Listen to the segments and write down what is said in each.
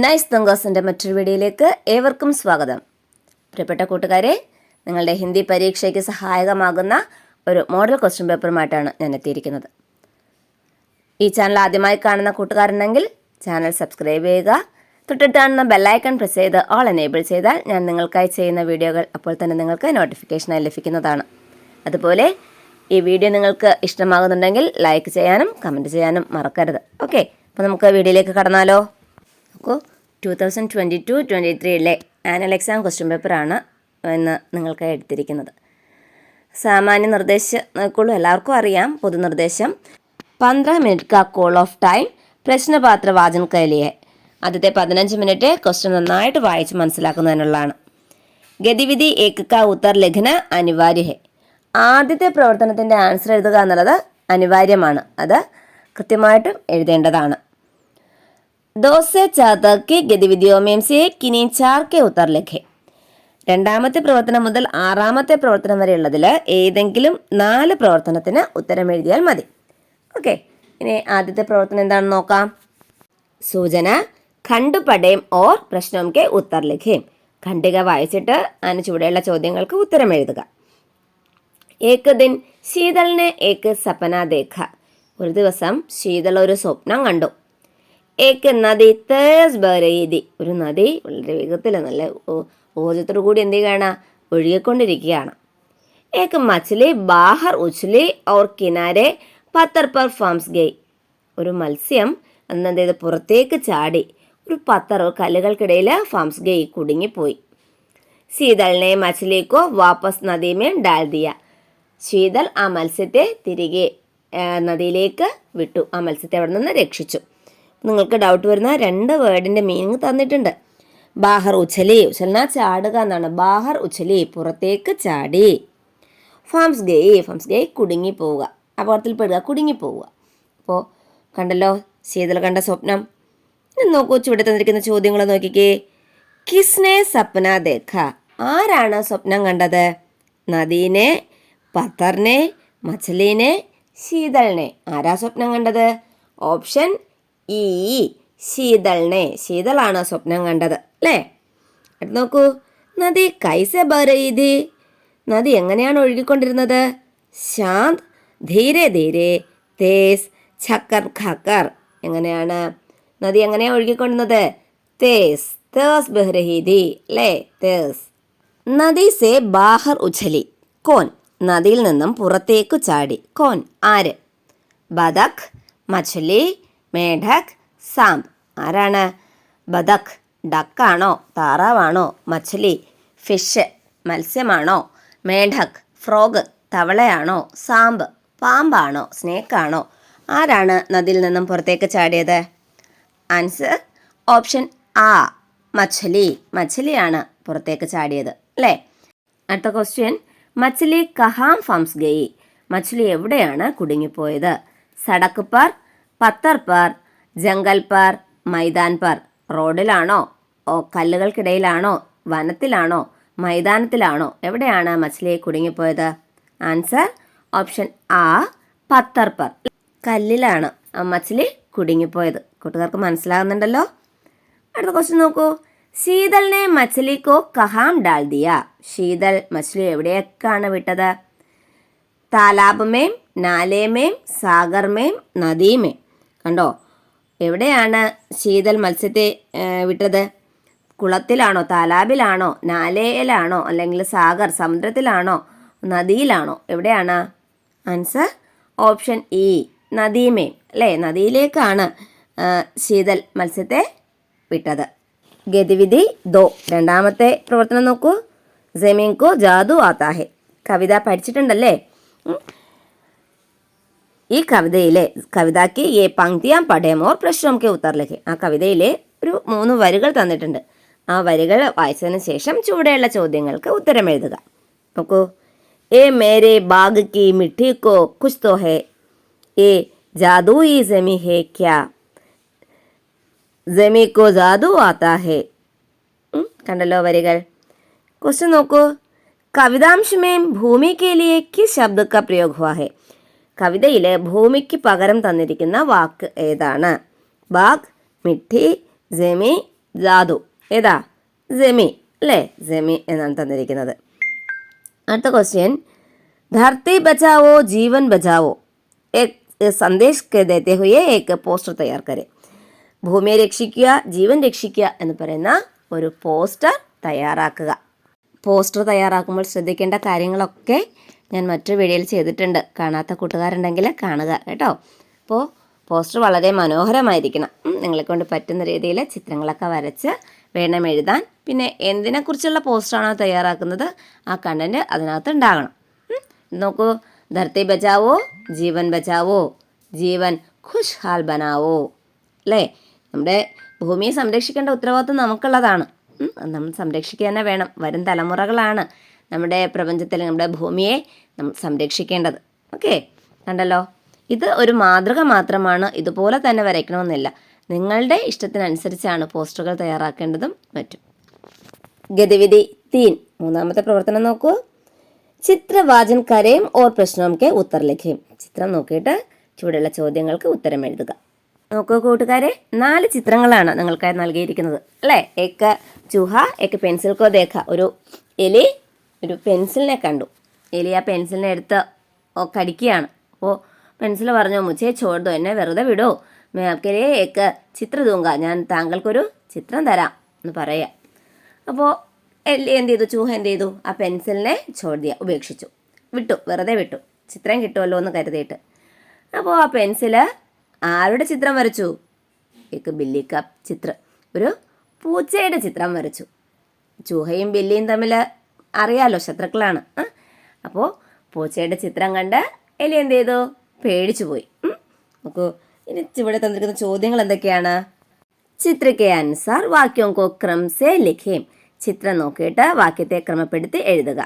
Nice തങ്കോസിൻ്റെ മറ്റൊരു വീഡിയോയിലേക്ക് ഏവർക്കും സ്വാഗതം. പ്രിയപ്പെട്ട കൂട്ടുകാരെ, നിങ്ങളുടെ ഹിന്ദി പരീക്ഷയ്ക്ക് സഹായകമാകുന്ന ഒരു മോഡൽ ക്വസ്റ്റ്യൻ പേപ്പറുമായിട്ടാണ് ഞാൻ എത്തിയിരിക്കുന്നത്. ഈ ചാനൽ ആദ്യമായി കാണുന്ന കൂട്ടുകാരുണ്ടെങ്കിൽ ചാനൽ സബ്സ്ക്രൈബ് ചെയ്യുക. തൊട്ടിട്ട് കാണുന്ന ബെല്ലൈക്കൺ പ്രസ് ചെയ്ത് ഓൾ എനേബിൾ ചെയ്താൽ ഞാൻ നിങ്ങൾക്കായി ചെയ്യുന്ന വീഡിയോകൾ അപ്പോൾ തന്നെ നിങ്ങൾക്ക് നോട്ടിഫിക്കേഷനായി ലഭിക്കുന്നതാണ്. അതുപോലെ ഈ വീഡിയോ നിങ്ങൾക്ക് ഇഷ്ടമാകുന്നുണ്ടെങ്കിൽ ലൈക്ക് ചെയ്യാനും കമൻറ്റ് ചെയ്യാനും മറക്കരുത്. ഓക്കെ, അപ്പോൾ നമുക്ക് വീഡിയോയിലേക്ക് കടന്നാലോ. 2022-23 ആനുവൽ എക്സാം ക്വസ്റ്റ്യൻ പേപ്പറാണ് ഇന്ന് നിങ്ങൾക്കായി എടുത്തിരിക്കുന്നത്. സാമാന്യ നിർദ്ദേശം നോക്കുള്ളൂ, എല്ലാവർക്കും അറിയാം. പൊതുനിർദ്ദേശം 15 മിനിറ്റ് കാ കോൾ ഓഫ് ടൈം പ്രശ്നപാത്ര വാചൻ കലിയെ. ആദ്യത്തെ 15 മിനിറ്റ് ക്വസ്റ്റ്യൻ നന്നായിട്ട് വായിച്ച് മനസ്സിലാക്കുന്നതിനുള്ളതാണ്. ഗതിവിധി ഏക് കാ ഉത്തർ ലിഖന അനിവാര്യ ഹെ. ആദ്യത്തെ പ്രവർത്തനത്തിൻ്റെ ആൻസർ എഴുതുക എന്നുള്ളത് അനിവാര്യമാണ്, അത് കൃത്യമായിട്ടും എഴുതേണ്ടതാണ്. 2 से 4 तक की गतिविधियों में से किन्हीं 4 के उत्तर लिखें. രണ്ടാമത്തെ പ്രവർത്തനം മുതൽ 6ാമത്തെ പ്രവർത്തനം വരെയുള്ളതിൽ ഏതെങ്കിലും 4 പ്രവർത്തനത്തിന് ഉത്തരം എഴുതിയാൽ മതി. ഓക്കെ, ഇനി ആദ്യത്തെ പ്രവർത്തനം എന്താണെന്ന് നോക്കാം. സൂചന ഖണ്ഡ് പഠേം ഓർ പ്രശ്നം കെ ഉത്തർ ലിഖേം. ഖണ്ഡിക വായിച്ചിട്ട് അതിന് ചുവടെയുള്ള ചോദ്യങ്ങൾക്ക് ഉത്തരം എഴുതുക. ഏക് ദിൻ ശീതളിനെ ഏക് സപന ദേഖ. ഒരു ദിവസം ശീതൾ ഒരു സ്വപ്നം കണ്ടു. ഏക് നദി തേസ് ബഹരീതി. ഒരു നദി വളരെ വേഗത്തിൽ നല്ല ഊർജത്തോടു കൂടി എന്ത് ചെയ്യുകയാണ്, ഒഴുകിക്കൊണ്ടിരിക്കുകയാണ്. ഏക് മച്ഛലി ബാഹർ ഉച്ഛലി or Kinare Patthar per farms ഗൈ. ഒരു മത്സ്യം അന്ന് എന്ത് ചെയ്ത് പുറത്തേക്ക് ചാടി ഒരു പത്തർ കല്ലുകൾക്കിടയിൽ ഫാംസ് ഗൈ കുടുങ്ങിപ്പോയി. ശീതളിനെ മച്ഛലിക്കോ വാപ്പസ് നദിമേ ഡാൽ ദിയ. ശീതൾ ആ മത്സ്യത്തെ തിരികെ നദിയിലേക്ക് വിട്ടു, ആ മത്സ്യത്തെ അവിടെ നിന്ന് രക്ഷിച്ചു. നിങ്ങൾക്ക് ഡൗട്ട് വരുന്ന 2 വേർഡിൻ്റെ മീനിങ് തന്നിട്ടുണ്ട്. ബാഹർ ഉച്ഛലി, ഉച്ഛലന ചാടുക എന്നാണ്. ബാഹർ ഉച്ഛലി പുറത്തേക്ക് ചാടി. ഫാംസ് ഗൈ കുടുങ്ങിപ്പോവുക, അപകടത്തിൽപ്പെടുക, കുടുങ്ങിപ്പോവുക. അപ്പോൾ കണ്ടല്ലോ ശീതൾ കണ്ട സ്വപ്നം. നോക്കൂ ചുവടെ തന്നിരിക്കുന്ന ചോദ്യങ്ങൾ നോക്കിക്കേ. കിസ്നെ സപ്ന ദേഖ. ആരാണ് സ്വപ്നം കണ്ടത്? നദീനെ, പത്തറിനെ, മച്ഛലീനെ, ശീതളിനെ. ആരാ സ്വപ്നം കണ്ടത്? ഓപ്ഷൻ ഈ ശീതളിനെ. ശീതളാണ് സ്വപ്നം കണ്ടത് അല്ലേ? അടുത്ത് നോക്കൂ. നദി കൈസെ ബഹരീതി. നദി എങ്ങനെയാണ് ഒഴുകിക്കൊണ്ടിരുന്നത്? ശാന്ത്, ധീരെ ധീരെ, തേസ്, ഛക്കർ ഖക്കർ. എങ്ങനെയാണ് നദി എങ്ങനെയാണ് ഒഴുകിക്കൊണ്ടിരുന്നത്? തേസ്, തേസ് ബഹരീതി അല്ലേ? തേസ്. നദി സെ ബാഹർ ഉച്ഛലി. കോൻ. നദിയിൽ നിന്നും പുറത്തേക്കു ചാടി. കോൻ ആര്? ബദഖ്, മച്ഛലി, മേഢക്, സാംബ്. ആരാണ്? ബദഖ് ഡക്കാണോ, താറാവാണോ? മച്ഛലി ഫിഷ് മത്സ്യമാണോ? മേഢക് ഫ്രോഗ് തവളയാണോ? സാംബ് പാമ്പാണോ, സ്നേക്കാണോ? ആരാണ് നദിയിൽ നിന്നും പുറത്തേക്ക് ചാടിയത്? ആൻസർ ഓപ്ഷൻ ആ മച്ഛലി. മച്ഛലിയാണ് പുറത്തേക്ക് ചാടിയത് അല്ലേ? അടുത്ത ക്വസ്റ്റ്യൻ. മച്ഛലി കഹാം ഫംസ് ഗൈ. മച്ഛലി എവിടെയാണ് കുടുങ്ങിപ്പോയത്? സടക്ക് പർ, പത്തർ പർ, ജംഗൽ പർ, മൈതാൻ പർ. റോഡിലാണോ, കല്ലുകൾക്കിടയിലാണോ, വനത്തിലാണോ, മൈതാനത്തിലാണോ? എവിടെയാണ് മച്ഛലി കുടുങ്ങിപ്പോയത്? ആൻസർ ഓപ്ഷൻ ആ പത്തർ പർ. കല്ലിലാണ് മച്ഛലി കുടുങ്ങിപ്പോയത്. കൂട്ടുകാർക്ക് മനസ്സിലാകുന്നുണ്ടല്ലോ. അടുത്ത ക്വസ്റ്റ്യൻ നോക്കൂ. ശീതളിനെ മച്ഛലിക്കോ കഹാം ഡാൽ ദിയ. ശീതൾ മച്ഛലി എവിടെയൊക്കെയാണ് വിട്ടത്? താലാബ് മേം, നാലേ മേം, സാഗർ മേം, നദീ മേം. കണ്ടോ, എവിടെയാണ് ശീതൾ മത്സ്യത്തെ വിട്ടത്? കുളത്തിലാണോ, താലാബിലാണോ, നാലയിലാണോ, അല്ലെങ്കിൽ സാഗർ സമുദ്രത്തിലാണോ, നദിയിലാണോ? എവിടെയാണ്? ആൻസർ ഓപ്ഷൻ ഇ നദീമേം അല്ലേ? നദിയിലേക്കാണ് ശീതൾ മത്സ്യത്തെ വിട്ടത്. ഗതിവിധി 2. രണ്ടാമത്തെ പ്രവർത്തനം നോക്കൂ. ജമീൻ കോ ജാദു ആതാ ഹെ. കവിത പഠിച്ചിട്ടുണ്ടല്ലേ? ഈ കവിതയ്ക്ക് ഏ പങ്ക്തിയാം പഠേം ഓർ പ്രശ്നം കെ ഉത്തർ ലിഖേ. ആ കവിതയിലെ ഒരു 3 വരികൾ തന്നിട്ടുണ്ട്. ആ വരികൾ വായിച്ചതിന് ശേഷം ചുവടെയുള്ള ചോദ്യങ്ങൾക്ക് ഉത്തരം എഴുതുക. നോക്കൂ. ഏ മേരെ ബാഗ് കി മിഠി കോ കുച്ച് തോ ഹേ. ഏ ജാദുയി ജമീ ഹേ ക്യാ. ജമീ കോ ജാദു ആതാ ഹേ. കണ്ടല്ലോ വരികൾ. ക്വസ്റ്റ്യൻ നോക്കൂ. കവിതാംശമേം ഭൂമി കെ ലിയേ കിസ് ശബ്ദ കാ പ്രयोग हुआ है. കവിതയിൽ ഭൂമിക്ക് പകരം തന്നിരിക്കുന്ന വാക്ക് ഏതാണ്? ബാഗ്, മിഠി, ജമി, ജാദു. ഏതാ? ജമി അല്ലേ? ജമി എന്നാണ് തന്നിരിക്കുന്നത്. അടുത്ത ക്വസ്റ്റ്യൻ, ധർത്തി ബച്ചാവോ ജീവൻ ബച്ചാവോ एक സന്ദേശ് देते हुए एक പോസ്റ്റർ തയ്യാർ കരെ. ഭൂമിയെ രക്ഷിക്കുക, ജീവൻ രക്ഷിക്കുക എന്ന് പറയുന്ന ഒരു പോസ്റ്റർ തയ്യാറാക്കുക. പോസ്റ്റർ തയ്യാറാക്കുമ്പോൾ ശ്രദ്ധിക്കേണ്ട കാര്യങ്ങളൊക്കെ ഞാൻ മറ്റൊരു വീഡിയോയിൽ ചെയ്തിട്ടുണ്ട്. കാണാത്ത കൂട്ടുകാരുണ്ടെങ്കിൽ കാണുക കേട്ടോ. അപ്പോൾ പോസ്റ്റർ വളരെ മനോഹരമായിരിക്കണം. നിങ്ങളെക്കൊണ്ട് പറ്റുന്ന രീതിയിൽ ചിത്രങ്ങളൊക്കെ വരച്ച് വേണം എഴുതാൻ. പിന്നെ എന്തിനെക്കുറിച്ചുള്ള പോസ്റ്ററാണോ തയ്യാറാക്കുന്നത് ആ കണ്ടൻറ്റ് അതിനകത്ത് ഉണ്ടാകണം. നോക്കൂ, ധർത്തി ബച്ചാവോ ജീവൻ ബച്ചാവോ, ജീവൻ ഖുഷ്ഹാൽ ബനാവോ അല്ലേ? നമ്മുടെ ഭൂമിയെ സംരക്ഷിക്കേണ്ട ഉത്തരവാദിത്വം നമുക്കുള്ളതാണ്. നമ്മൾ സംരക്ഷിക്കുക തന്നെ വേണം. വരും തലമുറകളാണ് നമ്മുടെ പ്രപഞ്ചത്തിൽ നമ്മുടെ ഭൂമിയെ നമ്മൾ സംരക്ഷിക്കേണ്ടത്. ഓക്കെ, കണ്ടല്ലോ. ഇത് ഒരു മാതൃക മാത്രമാണ്. ഇതുപോലെ തന്നെ വരയ്ക്കണമെന്നില്ല. നിങ്ങളുടെ ഇഷ്ടത്തിനനുസരിച്ചാണ് പോസ്റ്ററുകൾ തയ്യാറാക്കേണ്ടതും മറ്റും. ഗതിവിധി 3, മൂന്നാമത്തെ പ്രവർത്തനം നോക്കൂ. ചിത്രവാചൻ കരയും ഓർ പ്രശ്നം കെ ഉത്തർ ലിഖേം. ചിത്രം നോക്കിയിട്ട് ചൂടുള്ള ചോദ്യങ്ങൾക്ക് ഉത്തരം എഴുതുക. നോക്കൂ കൂട്ടുകാരെ, 4 ചിത്രങ്ങളാണ് നിങ്ങൾക്കായി നൽകിയിരിക്കുന്നത് അല്ലേ? ഏക്ക് ചൂഹ, ഏക്ക് പെൻസിൽ കോ ദേഖ. ഒരു എലി ഒരു പെൻസിലിനെ കണ്ടു. എലി ആ പെൻസിലിനെ എടുത്ത് കടിക്കുകയാണ്. അപ്പോൾ പെൻസിൽ പറഞ്ഞു, മുച്ചേ ചോർദോ, എന്നെ വെറുതെ വിടോ, മേ ആപ്കെ ഏക്ക് ചിത്ര ദൂങ്ക, ഞാൻ താങ്കൾക്കൊരു ചിത്രം തരാം എന്ന് പറയുക. അപ്പോൾ എലി എന്ത് ചെയ്തു? ചൂഹ എന്ത് ചെയ്തു? ആ പെൻസിലിനെ ചോദ്യ ഉപേക്ഷിച്ചു, വിട്ടു, വെറുതെ വിട്ടു, ചിത്രം കിട്ടുമല്ലോ എന്ന് കരുതിയിട്ട്. അപ്പോൾ ആ പെൻസില് ആരുടെ ചിത്രം വരച്ചു? ഏക്ക് ബില്ലി കാ ചിത്രം, ഒരു പൂച്ചയുടെ ചിത്രം വരച്ചു. ചൂഹയും ബില്ലിയും തമ്മിൽ അറിയാലോ, ശത്രുക്കളാണ്. അപ്പോൾ പൂച്ചയുടെ ചിത്രം കണ്ട് എലി എന്ത് ചെയ്തു? പേടിച്ചു പോയി. നോക്കൂ, ഇനി ഇവിടെ തന്നിരിക്കുന്ന ചോദ്യങ്ങൾ എന്തൊക്കെയാണ്? ചിത്രയ്ക്ക് അനുസാർ വാക്യം കോ ക്രം സേ ലിഖേം. ചിത്രം നോക്കിയിട്ട് വാക്യത്തെ ക്രമപ്പെടുത്തി എഴുതുക.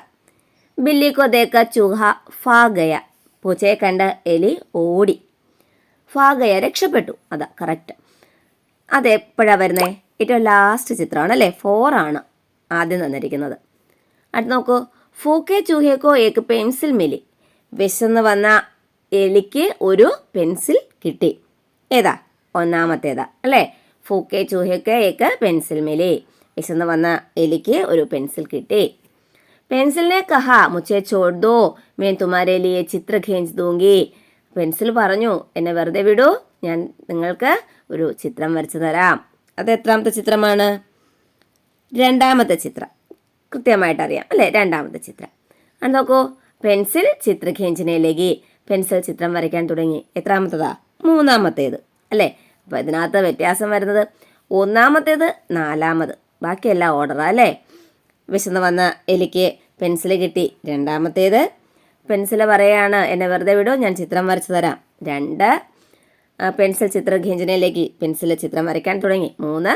ബില്ലി കോ ദേക്ക ചൂഹ ഫാ ഗയ. പൂച്ചയെ കണ്ട് എലി ഓടി. ഫാ ഗയ രക്ഷപ്പെട്ടു. അതാ കറക്റ്റ്. അതെപ്പോഴാണ് വരുന്നത്? ഏറ്റവും ലാസ്റ്റ് ചിത്രമാണ് അല്ലേ? 4 ആണ് ആദ്യം തന്നിരിക്കുന്നത്. അടുത്ത് നോക്കൂ, ഫൂക്കെ ചൂഹേക്കോ ഏക്ക് പെൻസിൽ മിലി. വിശന്ന് വന്ന എലിക്ക് ഒരു പെൻസിൽ കിട്ടി. ഏതാ? ഒന്നാമത്തേതാ അല്ലേ? ഫൂക്കെ ചൂഹേക്ക് ഏക്ക് പെൻസിൽ മിലി. വിശന്ന് വന്ന എലിക്ക് ഒരു പെൻസിൽ കിട്ടി. പെൻസിലിനെ കഹാ മുച്ചേ ചോട് ദോ, ഞാൻ തുമാരെ ലിയെ ചിത്ര ഖേഞ്ച് ദൂങ്കി. പെൻസിൽ പറഞ്ഞു, എന്നെ വെറുതെ വിടൂ, ഞാൻ നിങ്ങൾക്ക് ഒരു ചിത്രം വരച്ചു തരാം. അത് എത്രാമത്തെ ചിത്രമാണ്? 2ാമത്തെ ചിത്രം. കൃത്യമായിട്ട് അറിയാം അല്ലേ? 2ാമത്തെ ചിത്രം. അത് നോക്കൂ, പെൻസിൽ ചിത്ര ഖേഞ്ചിനെ ലഗി. പെൻസിൽ ചിത്രം വരയ്ക്കാൻ തുടങ്ങി. എത്രാമത്തതാ? 3ാമത്തേത് അല്ലേ? അപ്പോൾ ഇതിനകത്ത് വ്യത്യാസം വരുന്നത് 1ാമത്തേത് 4ാമത്, ബാക്കിയെല്ലാം ഓർഡറാ അല്ലേ? വിശന്ന് വന്ന എലിക്ക് പെൻസിൽ കിട്ടി. 2ാമത്തേത് പെൻസിൽ പറയാണ്, എന്നെ വെറുതെ വിടൂ, ഞാൻ ചിത്രം വരച്ചു തരാം. 2 പെൻസിൽ ചിത്ര ഖേഞ്ചിനയിലേക്ക് പെൻസിൽ ചിത്രം വരയ്ക്കാൻ തുടങ്ങി. 3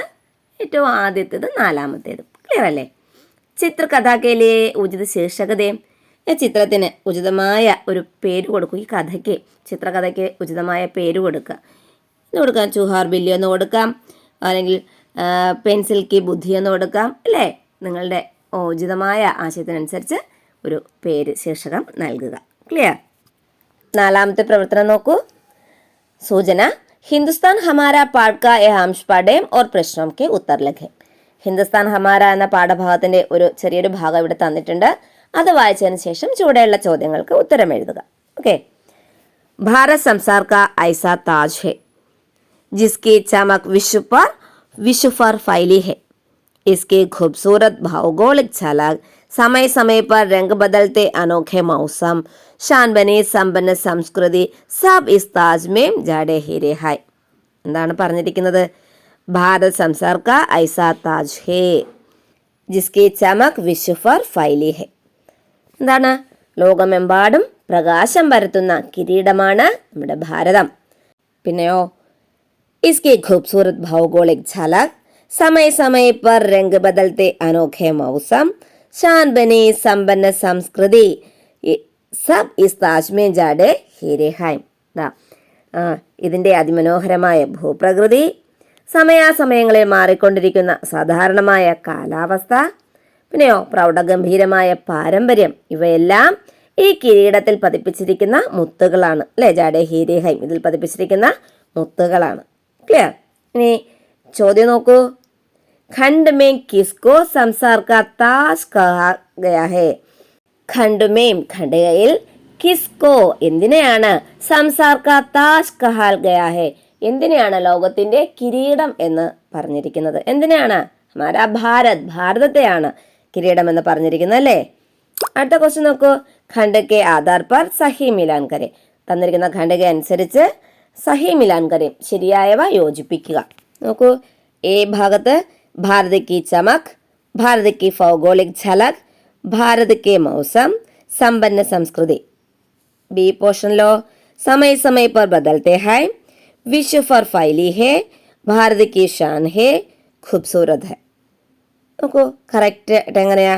ഏറ്റവും ആദ്യത്തേത് 4ാമത്തേത്. ക്ലിയർ അല്ലേ? ചിത്രകഥാക്കയിലെ ഉചിത ശീർഷകതയും. ഈ ചിത്രത്തിന് ഉചിതമായ ഒരു പേര് കൊടുക്കും. ഈ കഥയ്ക്ക്, ചിത്രകഥയ്ക്ക് ഉചിതമായ പേര് കൊടുക്കുക. ഇത് കൊടുക്കാം, ചൂഹാർ ബില്ലി എന്ന് കൊടുക്കാം, അല്ലെങ്കിൽ പെൻസിൽ കി ബുദ്ധി എന്ന് കൊടുക്കാം അല്ലേ? നിങ്ങളുടെ ഉചിതമായ ആശയത്തിനനുസരിച്ച് ഒരു പേര് ശീർഷകം നൽകുക. ക്ലിയർ? 4ാമത്തെ പ്രവർത്തനം നോക്കൂ. സൂചന, ഹിന്ദുസ്ഥാൻ ഹമാര പാഠ് കാ യഹ് അംശ് പഠേം ഓർ പ്രശ്നം കെ ഉത്തർ ലിഖേം. ഹിന്ദുസ്ഥാൻ ഹമാര എന്ന പാഠഭാഗത്തിന്റെ ഒരു ചെറിയൊരു ഭാഗം ഇവിടെ തന്നിട്ടുണ്ട്. അത് വായിച്ചതിന് ശേഷം ചുവടെയുള്ള ചോദ്യങ്ങൾക്ക് ഉത്തരം എഴുതുക. ഓക്കെ. ഭാരത് സംസാർ കാ ഐസാ താജ് ഹെ ജിസ്കി ചമക് विश्व पर फैली है. इसकी खूबसूरत भौगोलिक झलक, समय समय पर रंग बदलते अनोखे मौसम, शान बनी संपन्न संस्कृति, सब इस ताज में जड़े हीरे है. എന്താണ് പറഞ്ഞിരിക്കുന്നത്? ഭാരത് സംസാർ കാ ഐസാ താജ് ഹേ ജിസ്കി ചമക് വിശ്വ पर फैली है. എന്താണ്? ലോകമെമ്പാടും പ്രകാശം പരത്തുന്ന കിരീടമാണ് നമ്മുടെ ഭാരതം. പിന്നെയോ, इसकी खूबसूरत भौगोलिक झलक, समय समय पर रंग बदलते अनोखे मौसम, शान बनी संपन्न संस्कृति, सब इस ताज में जड़े हीरे हैं. ഇതിൻ്റെ അതിമനോഹരമായ ഭൂപ്രകൃതി, സമയാസമയങ്ങളിൽ മാറിക്കൊണ്ടിരിക്കുന്ന സാധാരണമായ കാലാവസ്ഥ, പിന്നെയോ പ്രൗഢഗംഭീരമായ പാരമ്പര്യം, ഇവയെല്ലാം ഈ കിരീടത്തിൽ പതിപ്പിച്ചിരിക്കുന്ന മുത്തുകളാണ് അല്ലേ? ജാഡേ ഹീരെ ഹൈം, ഇതിൽ പതിപ്പിച്ചിരിക്കുന്ന മുത്തുകളാണ്. ക്ലിയർ? ഇനി ചോദ്യം നോക്കൂ. खंड में किसको संसार का ताज कहा गया है? ഖണ്ഡുമേം ഖണ്ഡികയിൽ കിസ്കോ എന്തിനെയാണ് സംസാർ കാ താജ് കഹാൽ ഗയാ ഹെ എന്തിനെയാണ് ലോകത്തിന്റെ കിരീടം എന്ന് പറഞ്ഞിരിക്കുന്നത്? എന്തിനാണ്? ഹമാരാ ഭാരത് ഭാരതത്തെയാണ് കിരീടം എന്ന് പറഞ്ഞിരിക്കുന്നത് അല്ലേ? അടുത്ത ക്വസ്റ്റ്യൻ നോക്കൂ. ഖണ്ഡ് കെ ആധാർ പർ സഹി മിലാൻ കരെ. തന്നിരിക്കുന്ന ഖണ്ഡിക അനുസരിച്ച് സഹി മിലാൻ കരെ ശരിയായവ യോജിപ്പിക്കുക. നോക്കൂ, എ ഭാഗത്ത് ഭാരത് കി ചമക്, ഭാരത് കി ഭൗഗോളിക് ഝലക്, ഭാരത് കെ മൗസം, സമ്പന്ന സംസ്കൃതി. ബി പോർഷനിലോ സമയ സമയ പർ ബദൽത്തെ ഹൈ, വിശ്വ ഫർ ഫൈലി ഹേ, ഭാരത് കി ഷാൻ ഹേ, ഖൂബ്സൂരത് ഹെ. നോക്കൂ, കറക്റ്റ് എങ്ങനെയാ?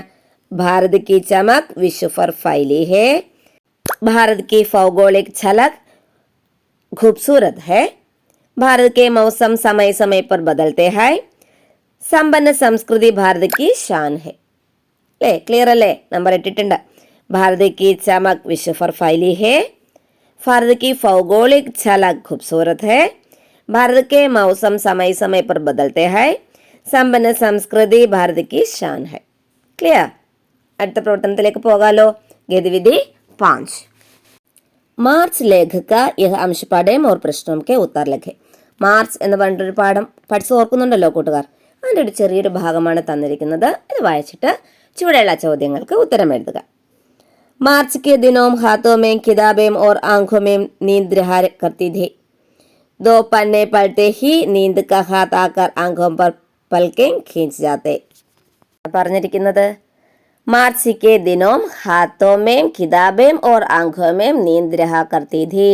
ഭാരത് കി ചമക് വിശ്വ ഫർ ഫൈലി ഹേ, ഭാരത് കി ഭൗഗോളിക് ഝലക് खूबसूरत है, भारत के मौसम समय समय पर बदलते हैं, സമ്പന്ന സംസ്കൃതി ഭാരത് കി ഷാൻ ഹെ. അല്ലേ? ക്ലിയർ അല്ലേ? നമ്പർ ഇട്ടിട്ടുണ്ട്. ഭാരത് കി ചമക് വിശ്വ ഫർ ഫൈലി ഹേ, ഭാരത് കി ഭൗഗോളിക് ഝലക് ഖൂബ്സൂരത് ഹെ, ഭാരത് കെ മൗസം സമയ സമയ പർ ബദൽത്തെ ഹൈ, സമ്പന്ന സംസ്കൃതി ഭാരത് കി ഷാൻ ഹെ. ക്ലിയർ? അടുത്ത പ്രവർത്തനത്തിലേക്ക് പോകാലോ. ഗതിവിധി 5. മാർച്ച് ലേഖക യഹ് അംശ പഠേം ഓർ പ്രശ്നം കെ ഉത്തർ ലിഖേ. മാർച്ച് എന്ന് പറഞ്ഞിട്ടൊരു പാഠം പഠിച്ച് ഓർക്കുന്നുണ്ടല്ലോ കൂട്ടുകാർ. അതിൻ്റെ ഒരു ചെറിയൊരു ഭാഗമാണ് തന്നിരിക്കുന്നത്. ഇത് വായിച്ചിട്ട് ചുവടെയുള്ള ചോദ്യങ്ങൾക്ക് ഉത്തരം എഴുതുക. മാർച്ച് കെ ദിനോം ഹാത്തോ മേം കിതാബേം ഓർ ആംഖോ മേം നീന്ദ് രഹാ കർത്തി ഥേ. ദോ പന്നെ പൽത്തെ ഹി നീന്ദ് കാ ഹാത്ത് ആക്കർ ആംഖോം പർ പൽക്കെ ഖീഞ്ച് ജാത്തെ. പറഞ്ഞിരിക്കുന്നത് മാർച്ച് കെ ദിനോം ഹാത്തോമേം കിതാബേം ഓർ ആംഖോമേം നീന്ദ് രഹാ കർത്തി ഥീ.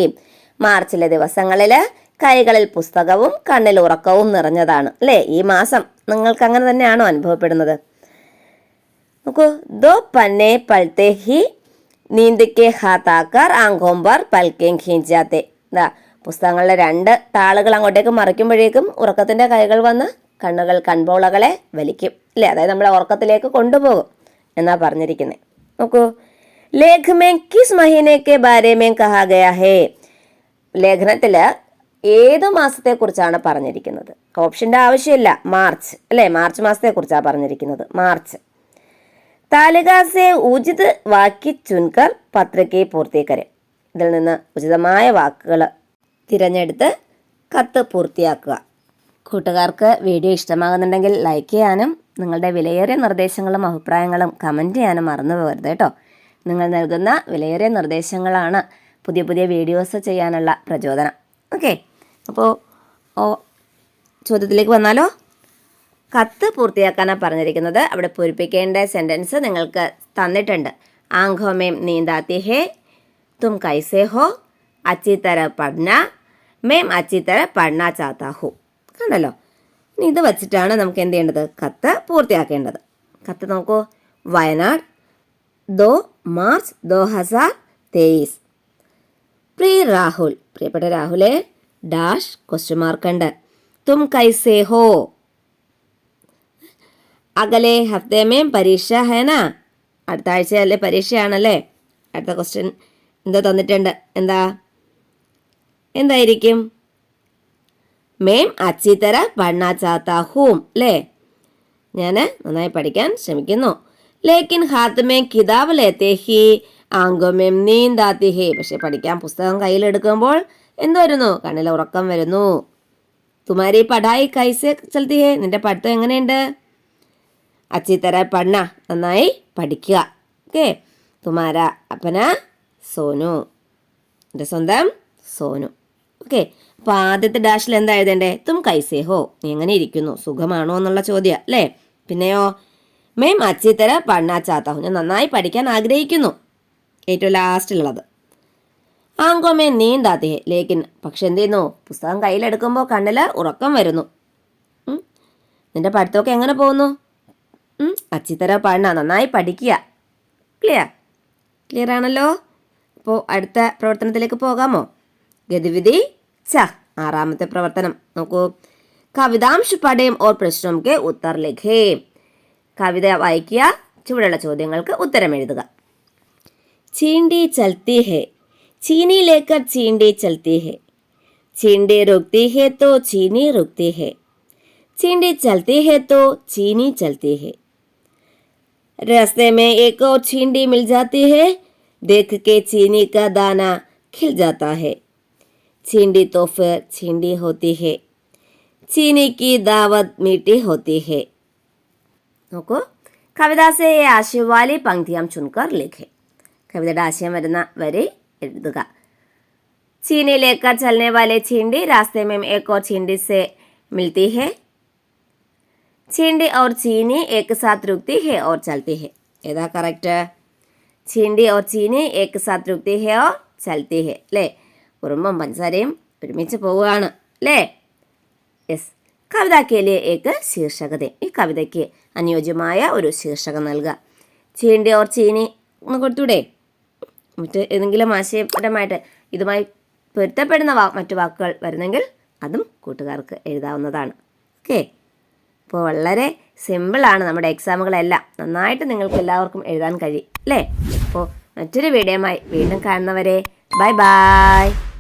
മാർച്ചിലെ ദിവസങ്ങളിൽ കൈകളിൽ പുസ്തകവും കണ്ണിൽ ഉറക്കവും നിറഞ്ഞതാണ് അല്ലേ? ഈ മാസം നിങ്ങൾക്ക് അങ്ങനെ തന്നെയാണോ അനുഭവപ്പെടുന്നത്? നോക്കൂ, ദോ പന്നെ പൽത്തെ ഹി നീന്ദ് കെ ഹാത്താക്കർ ആംഖോം പർ പൽക്കെ ഖീഞ്ച് ജാത്തെ. എന്താ, പുസ്തകങ്ങളിലെ 2 താളുകൾ അങ്ങോട്ടേക്ക് മറിക്കുമ്പോഴേക്കും ഉറക്കത്തിന്റെ കൈകൾ വന്ന് കൺപോളകളെ വലിക്കും അല്ലേ? അതായത് നമ്മളെ ഉറക്കത്തിലേക്ക് കൊണ്ടുപോകും എന്നാ പറഞ്ഞിരിക്കുന്നത്. നോക്കൂ, ലേഖ് may kiss മഹീനെ K Bare may കഹാ Gaya ഹേ. ലേഖനത്തില് ഏത് മാസത്തെ കുറിച്ചാണ് പറഞ്ഞിരിക്കുന്നത്? ഓപ്ഷന്റെ ആവശ്യമില്ല. മാർച്ച് അല്ലേ? മാർച്ച് മാസത്തെ കുറിച്ചാണ് പറഞ്ഞിരിക്കുന്നത്. മാർച്ച്. താലിക സെ ഉചിത് വാക്യ ചുൻകർ പത്രക്കെ പൂർത്തീകരെ. ഇതിൽ നിന്ന് ഉചിതമായ വാക്കുകൾ തിരഞ്ഞെടുത്ത് കത്ത് പൂർത്തിയാക്കുക. കൂട്ടുകാർക്ക് വീഡിയോ ഇഷ്ടമാകുന്നുണ്ടെങ്കിൽ ലൈക്ക് ചെയ്യാനും നിങ്ങളുടെ വിലയേറിയ നിർദ്ദേശങ്ങളും അഭിപ്രായങ്ങളും കമൻറ്റ് ചെയ്യാനും മറന്നു പോകരുത് കേട്ടോ. നിങ്ങൾ നൽകുന്ന വിലയേറിയ നിർദ്ദേശങ്ങളാണ് പുതിയ പുതിയ വീഡിയോസ് ചെയ്യാനുള്ള പ്രചോദനം. ഓക്കെ, അപ്പോൾ ചോദ്യത്തിലേക്ക് വന്നാലോ. കത്ത് പൂർത്തിയാക്കാനാണ് പറഞ്ഞിരിക്കുന്നത്. അവിടെ പൂരിപ്പിക്കേണ്ട സെൻറ്റൻസ് നിങ്ങൾക്ക് തന്നിട്ടുണ്ട്. ആംഖോ മേം നീന്ത് ആത്തി ഹേ, തും കൈസേ ഹോ, അച്ചി തര പഠന, മേം അച്ചി തര പഠന ചാത്താ ഹോ. കണ്ടല്ലോ. ഇനി ഇത് വച്ചിട്ടാണ് നമുക്ക് എന്ത് ചെയ്യേണ്ടത്? കത്ത് പൂർത്തിയാക്കേണ്ടത്. കത്ത് നോക്കൂ. വയനാട് 2 മാർച്ച് 2023. പ്രിയ രാഹുൽ, പ്രിയപ്പെട്ട രാഹുലെ ഡാഷ് ക്വസ്റ്റ്യൻ മാർക്ക് ഉണ്ട്. തും കൈസേ ഹോ? അകലെ ഹഫ്തേ മേം പരീക്ഷ ഹേന. അടുത്ത ആഴ്ചയല്ലേ പരീക്ഷയാണല്ലേ? അടുത്ത ക്വസ്റ്റ്യൻ എന്താ തന്നിട്ടുണ്ട്? എന്തായിരിക്കും? മേം അച്ചി തര പഠന ചാത്താ ഹൂം അല്ലേ? ഞാൻ നന്നായി പഠിക്കാൻ ശ്രമിക്കുന്നു. ലേക്കിൻ ഹാത്ത് മേ കിതാബ് ലേത്തെ ഹി ആംഖോ മേം നീന്ത് ആത്തി ഹേ. പക്ഷെ പഠിക്കാൻ പുസ്തകം കയ്യിലെടുക്കുമ്പോൾ എന്ത് വരുന്നു? കണ്ണിൽ ഉറക്കം വരുന്നു. തുമാരി പഠായി കൈസേ ചൽത്തി ഹേ. നിന്റെ പഠിത്തം എങ്ങനെയുണ്ട്? അച്ചി തര പഠന, നന്നായി പഠിക്കുക. ഓക്കെ. തുമാര അപ്പന സോനു, എൻ്റെ സ്വന്തം സോനു. ഓക്കെ. അപ്പോൾ ആദ്യത്തെ ഡാഷിൽ എന്താ എഴുതേണ്ടേ? തും കൈസേ ഹോ, നീ എങ്ങനെ ഇരിക്കുന്നു, സുഖമാണോ എന്നുള്ള ചോദ്യം അല്ലേ? പിന്നെയോ മേം അച്ചി തര പഠന ചാത്താ ഹോ, ഞാൻ നന്നായി പഠിക്കാൻ ആഗ്രഹിക്കുന്നു. ഏറ്റവും ലാസ്റ്റിലുള്ളത് ആംഖോ മേ നീന്ത് ആത്തി ഹേ ലേക്കിൻ, പക്ഷെ എന്ത് ചെയ്യുന്നു? പുസ്തകം കയ്യിലെടുക്കുമ്പോൾ കണ്ണിൽ ഉറക്കം വരുന്നു. നിന്റെ പഠിത്തമൊക്കെ എങ്ങനെ പോകുന്നു? അച്ചി തര പഠന, നന്നായി പഠിക്കുക. ക്ലിയർ ആണല്ലോ? അപ്പോൾ അടുത്ത പ്രവർത്തനത്തിലേക്ക് പോകാമോ? ഗതിവിധി 6ാമത്തെ പ്രവർത്തനം നോക്കൂ. കവിതാംശ പഠേം ഓർ പ്രശ്നം കെ ഉത്തർ ലിഖേ. കവിത വായിക്കുക, ചുവടെയുള്ള ചോദ്യങ്ങൾക്ക് ഉത്തരം എഴുതുക. ചീണ്ടി ചൽത്തി ഹേ, ചീനി ലേക്കർ ചീണ്ടി ചൽത്തി ഹേ, ചീണ്ടി റുക്തി ഹേ തോ ചീനി റുക്തി ഹേ, चींटी चलती है तो चीनी चलती है. रास्ते में एक और चींटी मिल जाती है. देख के चीनी का दाना खिल जाता है. चींटी तो फिर चींटी होती है. चीनी की दावत मीठी होती है. നോക്കൂ, കവിത സേ ആശയം വാലി പങ്ക്തിയാം ചുൻകർ ലിഖേ. കവിതയുടെ ആശയം വരുന്ന വരി എഴുതുക. चीनी लेकर चलने वाले चींटी रास्ते में एक और चींटी से मिलती है. चींटी और चीनी एक साथ रुकती है और चलती है. ഏതാ കറക്റ്റ്? ചീണ്ടി ഓർ ചീനി ഏക്ക് സാത്ത് രുക്തി ഹെ ഓർ ചൽത്തി ഹെ അല്ലേ? ഉറുമ്പും പഞ്ചസാരയും ഒരുമിച്ച് പോവുകയാണ് അല്ലേ? യെസ്. കവിതയ്ക്ക് ഏക്ക് ശീർഷകത. ഈ കവിതയ്ക്ക് അനുയോജ്യമായ ഒരു ശീർഷകം നൽകുക. ചീണ്ടി ഓർ ചീനി ഒന്ന് കൊടുത്തൂടെ? മറ്റ് ഏതെങ്കിലും ആശയപരമായിട്ട് ഇതുമായി പൊരുത്തപ്പെടുന്ന മറ്റു വാക്കുകൾ വരുന്നെങ്കിൽ അതും കൂട്ടുകാർക്ക് എഴുതാവുന്നതാണ്. ഓക്കെ. അപ്പോൾ വളരെ സിമ്പിളാണ് നമ്മുടെ എക്സാമുകളെല്ലാം. നന്നായിട്ട് നിങ്ങൾക്ക് എല്ലാവർക്കും എഴുതാൻ കഴിയും അല്ലേ? അപ്പോൾ മറ്റൊരു വീഡിയോയുമായി വീണ്ടും കാണുന്നവരെ ബൈ ബൈ.